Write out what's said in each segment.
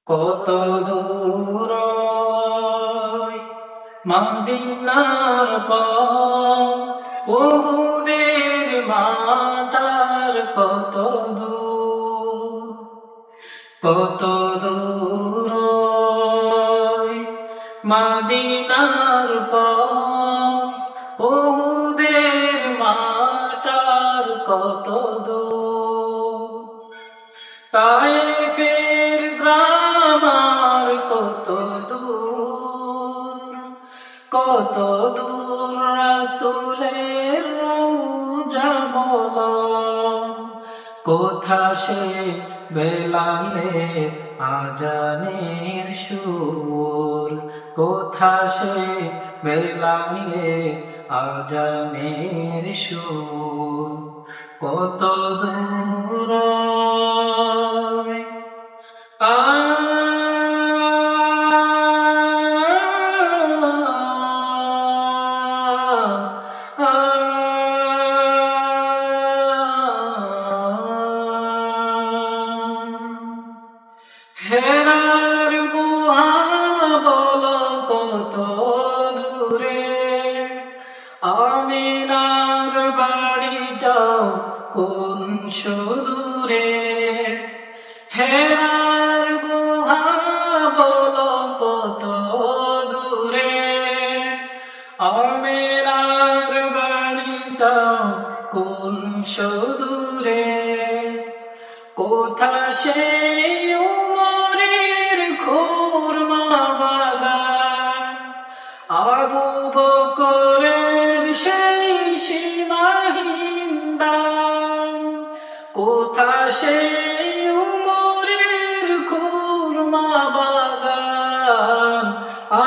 কত দূর মদিনার পথ, উহুদের মাটার কত দূর, কত দূর মদিনার পথ, উহুদের মাটার কত দূর। তায়েফের গ্রাম আর কত দূর, কত দূর রাসূলের রওজা বলো, কোথা সে বেলালের আজানের সুর, কোথা সে বেলালের আজানের সুর, কত দূর হেরার গুহা বলো কত দূরে, আমিনার বাড়িটাও কোন সুদূরে। হেরার গুহা বলো কত দূরে, আমিনার বাড়িটাও কোন সুদূরে। কোথা সে উমরের খুরমা বাগান, আবু বকরের সেই সীমাহীন দান, কোথা সে উমরের খুরমা বাগান,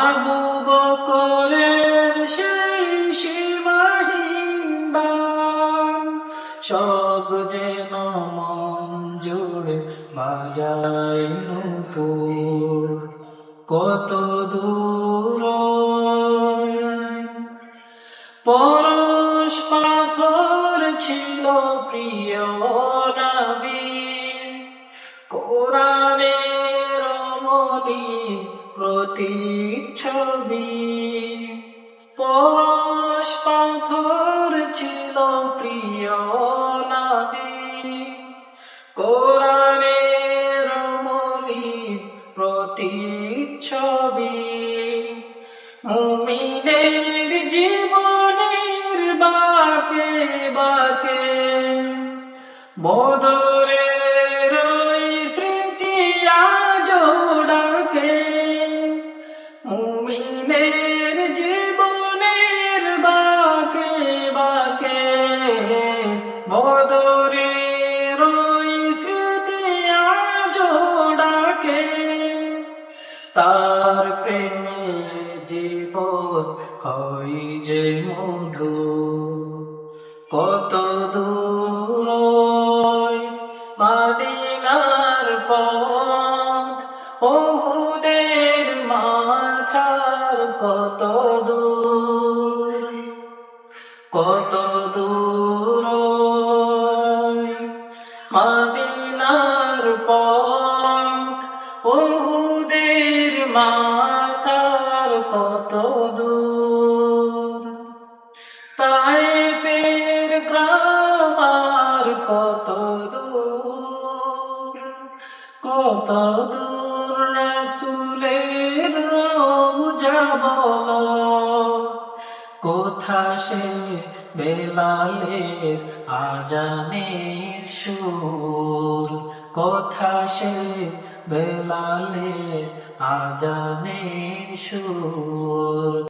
আবু বকরের সেই সীমাহীন দান। সব যেন মন জুড়ে বাজায় নূপুর, কত দূর পরশ পাথর ছিল প্রিয় নবী, কোরআনের মৌলিক প্রতিচ্ছবি। পরশ পাথর ছিল প্রিয় নবী, কোরআনের মৌলিক প্রতিচ্ছবি। মুমিনের জীবনের বাঁকে বাঁকে বদরের ওই স্মৃতি আজও ডাকে। মুমিনের জীবনের বাঁকে বাঁকে বদরের ওই স্মৃতি আজও ডাকে। তার প্রেমে জীবন হয় যে মধু, কত দূর মদিনার পথ, উহুদের মাঠার কত দূর, কত দূর মদিনার পথ, উহুদের মাঠার কত দূর। তায়েফের গ্রাম আর কত দূর, কত দূর রাসূলের রওজা বলো, কোথা সে বেলালের আজানের সুর, কোথা সে বেলালের আজানের সুর।